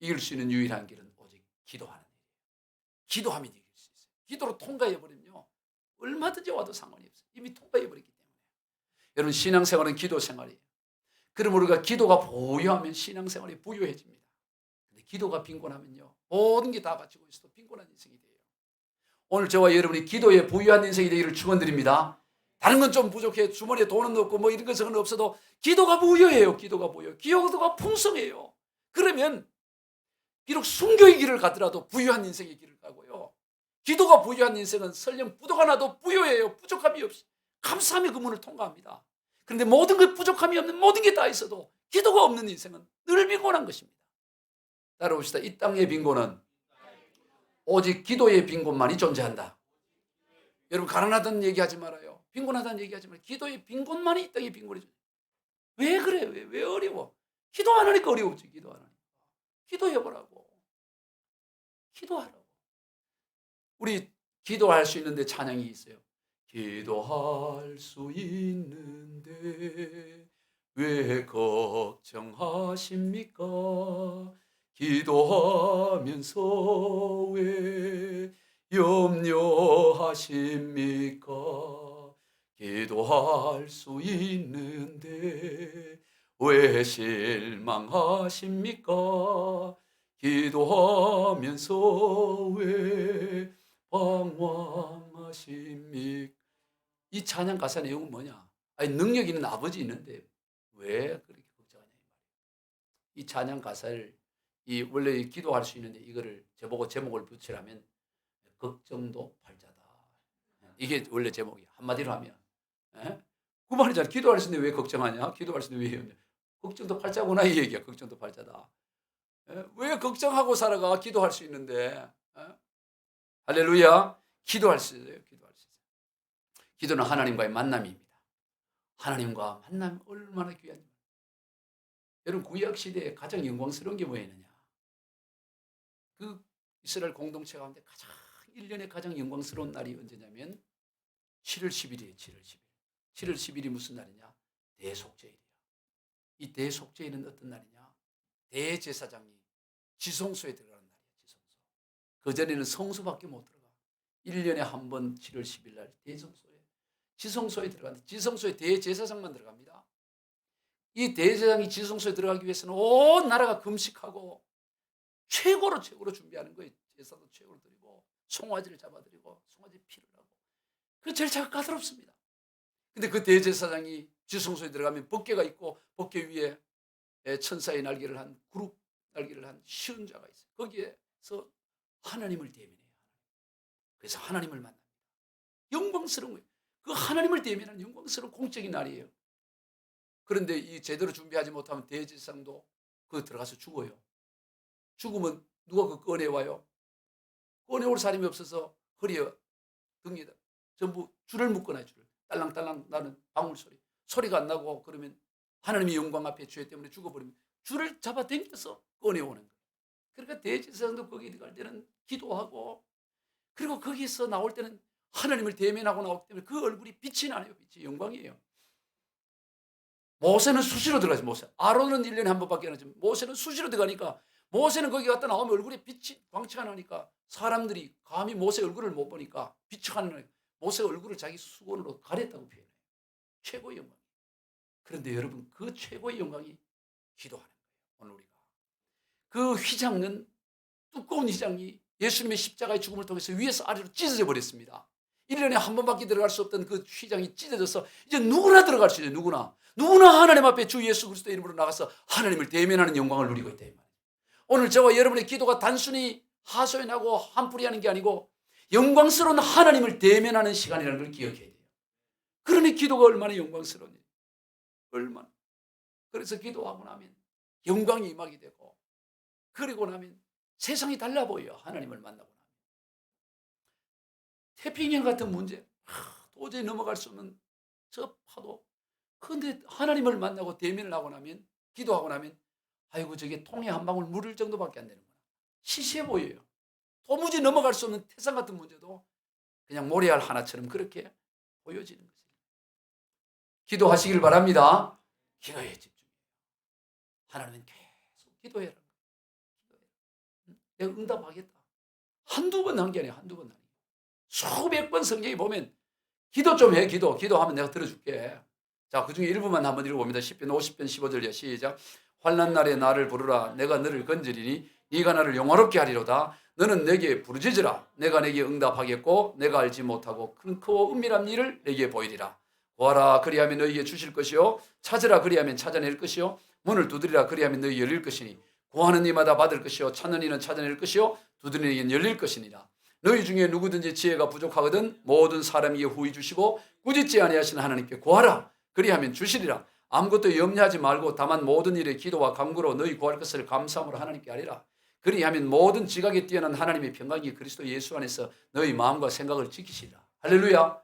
이길 수 있는 유일한 길은 오직 기도하는 일이에요. 기도하면 이길 수 있어요. 기도로 통과해버리면요. 얼마든지 와도 상관이 없어요. 이미 통과해버렸기 때문에. 여러분 신앙생활은 기도 생활이에요. 그럼 우리가 기도가 보유하면 신앙생활이 부유해집니다. 근데 기도가 빈곤하면요. 모든 게 다 갖추고 있어도 빈곤한 인생이 돼요. 오늘 저와 여러분이 기도에 부유한 인생이 되기를 축원드립니다. 다른 건 좀 부족해. 주머니에 돈은 없고 뭐 이런 것은 없어도 기도가 부유해요. 기도가 부유해요. 기도가 풍성해요. 그러면 비록 순교의 길을 가더라도 부유한 인생의 길을 가고요. 기도가 부유한 인생은 설령 부도가 나도 부유해요. 부족함이 없이 감사하며 그 문을 통과합니다. 그런데 모든 것 부족함이 없는 모든 게 다 있어도 기도가 없는 인생은 늘 빈곤한 것입니다. 따라봅시다. 이 땅의 빈곤은 오직 기도의 빈곤만이 존재한다. 여러분 가난하다는 얘기하지 말아요. 빈곤하다는 얘기하지 말아요. 기도의 빈곤만이 이 땅의 빈곤이죠. 왜 그래? 왜 어려워? 기도 안 하니까 어려웠지. 기도 안 하니까. 기도해보라고. 기도하라고. 우리 기도할 수 있는데 찬양이 있어요. 기도할 수 있는데 왜 걱정하십니까? 기도하면서 왜 염려하십니까? 기도할 수 있는데 왜 실망하십니까? 기도하면서 왜 방황하십니까? 이 찬양 가사 내용은 뭐냐? 아니, 능력 있는 아버지 있는데 왜 그렇게 걱정하냐 이 말이에요. 이 찬양 가사를 원래 기도할 수 있는데 이거를 저보고 제목을 붙이라면 걱정도 팔자다. 이게 원래 제목이야. 한마디로 하면. 그 말이잖아. 기도할 수 있는데 왜 걱정하냐? 기도할 수 있는데 왜 염려? 걱정도 팔자구나 이 얘기야. 걱정도 팔자다. 왜 걱정하고 살아가? 기도할 수 있는데. 할렐루야. 기도할 수 있어요. 기도할 수 있어요. 기도는 하나님과의 만남입니다. 하나님과 만남 얼마나 귀한. 여러분 구약 시대에 가장 영광스러운 게 뭐였느냐? 그 이스라엘 공동체 가운데 가장 1년에 가장 영광스러운 날이 언제냐면 7월 10일이에요. 7월 10일. 7월 10일이 무슨 날이냐? 대속죄일이야. 이 대속죄일은 어떤 날이냐? 대제사장이 지성소에 들어가는 날이야. 지성소. 그전에는 성소밖에 못 들어가. 1년에 한 번 7월 10일 날 대성소에 지성소에 들어가는데 지성소에 대제사장만 들어갑니다. 이 대제사장이 지성소에 들어가기 위해서는 온 나라가 금식하고 최고로 준비하는 거예요. 제사도 최고로 드리고 송아지를 잡아드리고 송아지 피를 하고 그 절차가 까다롭습니다. 근데 그 대제사장이 지성소에 들어가면 법궤가 있고 법궤 위에 천사의 날개를 한 그룹 날개를 한 시은자가 있어요. 거기에서 하나님을 대면해요. 그래서 하나님을 만납니다. 영광스러운 거예요. 그 하나님을 대면하는 영광스러운 공적인 날이에요. 그런데 이 제대로 준비하지 못하면 대제사장도 그 들어가서 죽어요. 죽으면 누가 그 꺼내와요? 꺼내올 사람이 없어서 허리에 등에다 전부 줄을 묶어놔요. 줄을. 딸랑딸랑 나는 방울 소리가 안 나고 그러면 하나님의 영광 앞에 죄 때문에 죽어버리면 줄을 잡아 당겨서 꺼내오는 거예요. 그러니까 대제사장도 거기 갈 때는 기도하고 그리고 거기서 나올 때는 하나님을 대면하고 나오기 때문에 그 얼굴이 빛이 나요. 빛이 영광이에요. 모세는 수시로 들어가지. 모세. 아론은 1년에 한 번밖에 안 하지. 모세는 수시로 들어가니까 모세는 거기 갔다 나오면 얼굴에 빛이 광채가 나니까 사람들이 감히 모세 얼굴을 못 보니까 빛이 가는 모세 얼굴을 자기 수건으로 가렸다고 표현해요. 최고의 영광. 그런데 여러분 그 최고의 영광이 기도하는 거예요. 오늘 우리가. 그 휘장은 두꺼운 휘장이 예수님의 십자가의 죽음을 통해서 위에서 아래로 찢어져 버렸습니다. 1년에 한 번밖에 들어갈 수 없던 그 휘장이 찢어져서 이제 누구나 들어갈 수 있어요. 누구나 하나님 앞에 주 예수 그리스도의 이름으로 나가서 하나님을 대면하는 영광을 누리고 있다. 오늘 저와 여러분의 기도가 단순히 하소연하고 한풀이 하는 게 아니고 영광스러운 하나님을 대면하는 시간이라는 걸 기억해야 돼요. 그러니 기도가 얼마나 영광스러운 일이에요. 얼마나. 그래서 기도하고 나면 영광이 임하게 되고 그리고 나면 세상이 달라 보여요. 하나님을 만나고 나면. 태평양 같은 문제 도저히 넘어갈 수 없는 저 파도. 그런데 하나님을 만나고 대면을 하고 나면 기도하고 나면 아이고 저게 통에 한 방울 물을 정도밖에 안 되는구나. 시시해 보여요. 도무지 넘어갈 수 없는 태산 같은 문제도 그냥 모래알 하나처럼 그렇게 보여지는 거죠. 기도하시길 바랍니다. 기도에 집중해요. 하나님은 계속 기도해라. 내가 응답하겠다. 한두 번 한 게 아니에요. 한두 번 한 게. 수백 번 성경에 보면 기도 좀 해. 기도하면 내가 들어줄게. 자, 그중에 일부만 한번 읽어봅니다. 10편 50편 15절이야. 시작. 환난 날에 나를 부르라. 내가 너를 건지리니 네가 나를 영화롭게 하리로다. 너는 내게 부르짖으라. 내가 내게 응답하겠고 내가 알지 못하고 큰 크고 은밀한 일을 내게 보이리라. 구하라 그리하면 너희에게 주실 것이요 찾으라 그리하면 찾아낼 것이요 문을 두드리라 그리하면 너희 열릴 것이니 구하는 이마다 받을 것이요 찾는 이는 찾아낼 것이요 두드리는 이는 열릴 것이니라. 너희 중에 누구든지 지혜가 부족하거든 모든 사람에게 후히 주시고 꾸짖지 아니하시는 하나님께 구하라 그리하면 주시리라. 아무것도 염려하지 말고 다만 모든 일에 기도와 간구로 너희 구할 것을 감사함으로 하나님께 하리라. 그리하면 모든 지각에 뛰어난 하나님의 평강이 그리스도 예수 안에서 너희 마음과 생각을 지키시리라. 할렐루야.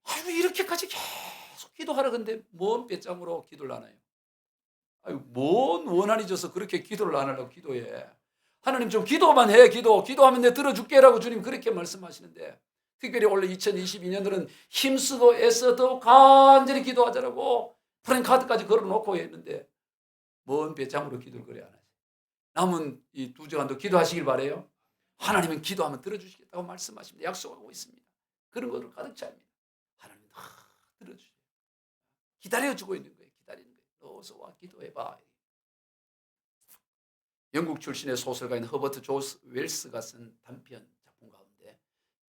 아유 이렇게까지 계속 기도하라. 근데 뭔 배짱으로 기도를 안 해요. 아유 뭔 원한이 져서 그렇게 기도를 안 하려고 기도해. 하나님 좀 기도만 해. 기도하면 내가 들어줄게라고 주님 그렇게 말씀하시는데 특별히 원래 2022년들은 힘쓰고 애써도 간절히 기도하자라고 프랭카드까지 걸어놓고 했는데 뭔 배짱으로 기도를 그래 안 하지. 남은 이 2주간도 기도하시길 바래요. 하나님은 기도하면 들어주시겠다고 말씀하십니다. 약속하고 있습니다. 그런 것으로 가득 차입니다. 하나님은 다 들어주세요. 기다려주고 있는 거예요. 기다리는 거예요. 어서 와 기도해봐. 영국 출신의 소설가인 허버트 조스 웰스가 쓴 단편 작품 가운데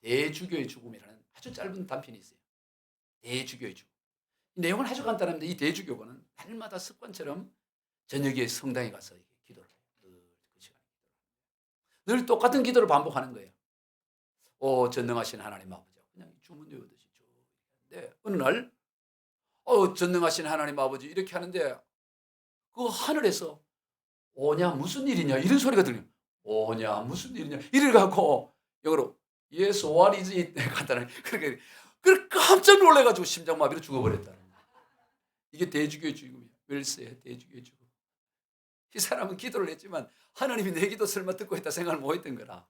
대주교의 죽음이라는 아주 짧은 단편이 있어요. 대주교의 죽음. 이 내용은 아주 간단합니다. 이 대주교는 날마다 습관처럼 저녁에 성당에 가서 기도를 해요. 그 시간에 늘 똑같은 기도를 반복하는 거예요. 오 전능하신 하나님 아버지 그냥 주문 외우듯이 쭉 하는데 어느 날 전능하신 하나님 아버지 이렇게 하는데 그 하늘에서 오냐 무슨 일이냐 이런 소리가 들려요. 오냐 무슨 일이냐 이래갖고 영어로 Yes what is it 간단하게 그렇게 깜짝 놀래가지고 심장마비로 죽어버렸다는 거예요. 이게 대주교의 죽음이에요. 웰스의 대주교의 죽음. 이 사람은 기도를 했지만 하나님이 내 기도 설마 듣고 있다 생각을 못했던 거라.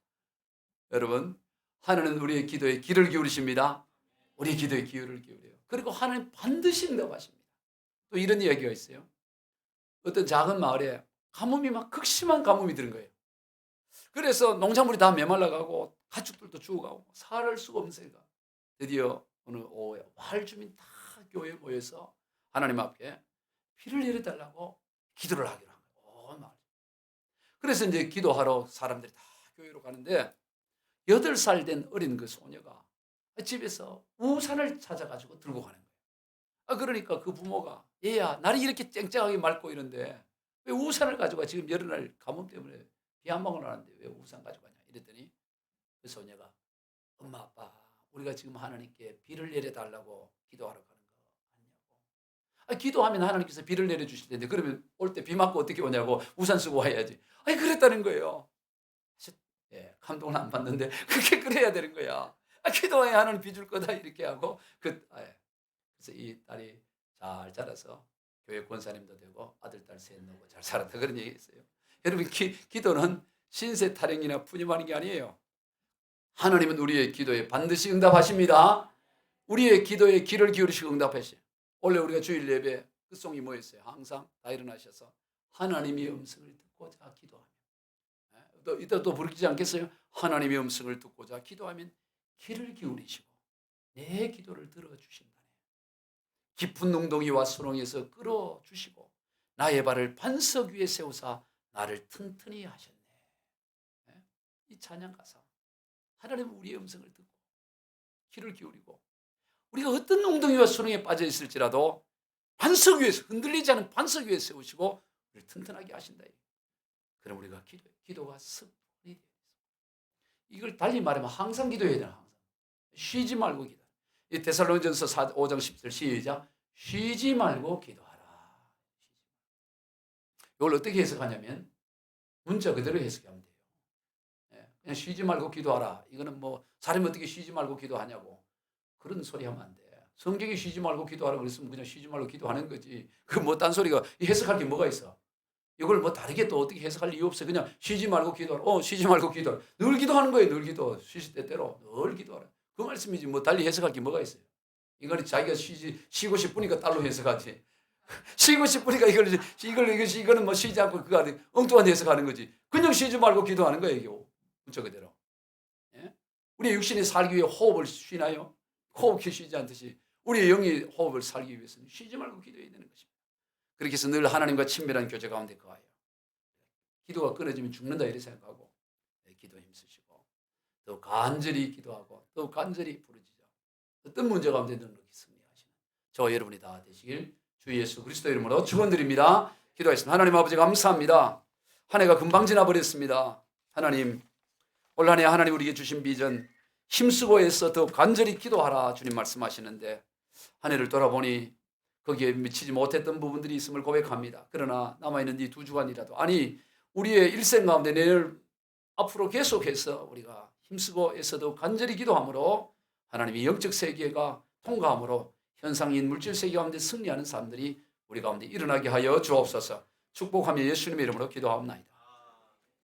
여러분 하나님은 우리의 기도에 귀를 기울이십니다. 우리의 기도에 귀를 기울여요. 그리고 하나님 반드시 응답하십니다. 또 이런 이야기가 있어요. 어떤 작은 마을에 가뭄이 막 극심한 가뭄이 드는 거예요. 그래서 농작물이 다 메말라가고 가축들도 죽어가고 살을 수가 없으니까 드디어 어느 오후에 마을 주민 다 교회에 모여서 하나님 앞에 비를 내려달라고 기도를 하기로 한 거예요. 마을. 그래서 이제 기도하러 사람들이 다 교회로 가는데 8살 된 어린 그 소녀가 집에서 우산을 찾아가지고 들고 가는 거예요. 그러니까 그 부모가 얘야 날이 이렇게 쨍쨍하게 맑고 이런데 왜 우산을 가져가 지금 여름날 가뭄 때문에 비 한 방울 안 하는데 왜 우산 가져가냐 이랬더니 그 소녀가 엄마 아빠 우리가 지금 하나님께 비를 내려달라고 기도하러 가는 거 아니냐고. 기도하면 하나님께서 비를 내려주실 텐데 그러면 올 때 비 맞고 어떻게 오냐고 우산 쓰고 와야지. 그랬다는 거예요. 감동은 안 받는데 그렇게 그래야 되는 거야. 기도해야 하나님 비 줄 거다 이렇게 하고 그래서 이 딸이 잘 자라서 교회 권사님도 되고 아들 딸 셋 놓고 잘 살았다 그런 얘기 했어요. 여러분 기도는 신세 타령이나 푸념하는 게 아니에요. 하나님은 우리의 기도에 반드시 응답하십니다. 우리의 기도에 귀를 기울이시고 응답하시요. 원래 우리가 주일 예배 끝송이 뭐였어요? 항상 다 일어나셔서 하나님의 음성을 듣고자 기도하며, 또 이따 또 부르지 않겠어요? 하나님의 음성을 듣고자 기도하면 귀를 기울이시고 내 기도를 들어주신다네. 깊은 웅덩이와 수렁에서 끌어주시고 나의 발을 반석 위에 세우사 나를 튼튼히 하셨네. 이 찬양 가사, 하나님은 우리의 음성을 듣고 귀를 기울이고 우리가 어떤 웅덩이와 수렁에 빠져 있을지라도 반석 위에서, 흔들리지 않은 반석 위에 세우시고 우리를 튼튼하게 하신다. 그럼 우리가 기도가 습관이 되어 있습니다. 이걸 달리 말하면 항상 기도해야 되나, 항상. 쉬지 말고 기도. 이 데살로니전서 5장 10절 시작. 쉬지 말고 기도하라. 이걸 어떻게 해석하냐면 문자 그대로 해석하면 돼요. 그냥 쉬지 말고 기도하라. 이거는 뭐 사람이 어떻게 쉬지 말고 기도하냐고 그런 소리 하면 안 돼. 성경이 쉬지 말고 기도하라 그랬으면 그냥 쉬지 말고 기도하는 거지. 그 뭐 딴 소리가 해석할 게 뭐가 있어? 이걸 뭐 다르게 또 어떻게 해석할 이유 없어. 그냥 쉬지 말고 기도하라. 쉬지 말고 기도하라. 늘 기도하는 거예요. 늘 기도. 쉬실 때때로 늘 기도하라. 그 말씀이지 뭐 달리 해석할 게 뭐가 있어요. 이거는 자기가 쉬고 싶으니까 딸로 해석하지. 쉬고 싶으니까 이거는 뭐 쉬지 않고 그거 아니 엉뚱한 해석하는 거지. 그냥 쉬지 말고 기도하는 거예요. 이게 문자 그대로. 예? 우리 육신이 살기 위해 호흡을 쉬나요? 호흡이 쉬지 않듯이 우리의 영이 호흡을 살기 위해서는 쉬지 말고 기도해야 되는 것입니다. 그렇게 해서 늘 하나님과 친밀한 교제 가운데 거하여 기도가 끊어지면 죽는다 이렇게 생각하고 기도 힘쓰시고 또 간절히 기도하고 또 간절히 부르짖어 어떤 문제 가운데 늘 그렇게 승리하시는 저와 여러분이 다 되시길 주 예수 그리스도 이름으로 축원드립니다. 기도하겠습니다. 하나님 아버지 감사합니다. 한 해가 금방 지나버렸습니다. 하나님 올 한 해 하나님 우리에게 주신 비전 힘쓰고 해서 더 간절히 기도하라 주님 말씀하시는데 한 해를 돌아보니 거기에 미치지 못했던 부분들이 있음을 고백합니다. 그러나 남아있는 이 2주간이라도 아니 우리의 일생 가운데 내일 앞으로 계속해서 우리가 힘쓰고 애써도 간절히 기도함으로 하나님의 영적 세계가 통과함으로 현상인 물질 세계 가운데 승리하는 사람들이 우리 가운데 일어나게 하여 주옵소서. 축복하며 예수님의 이름으로 기도하옵나이다.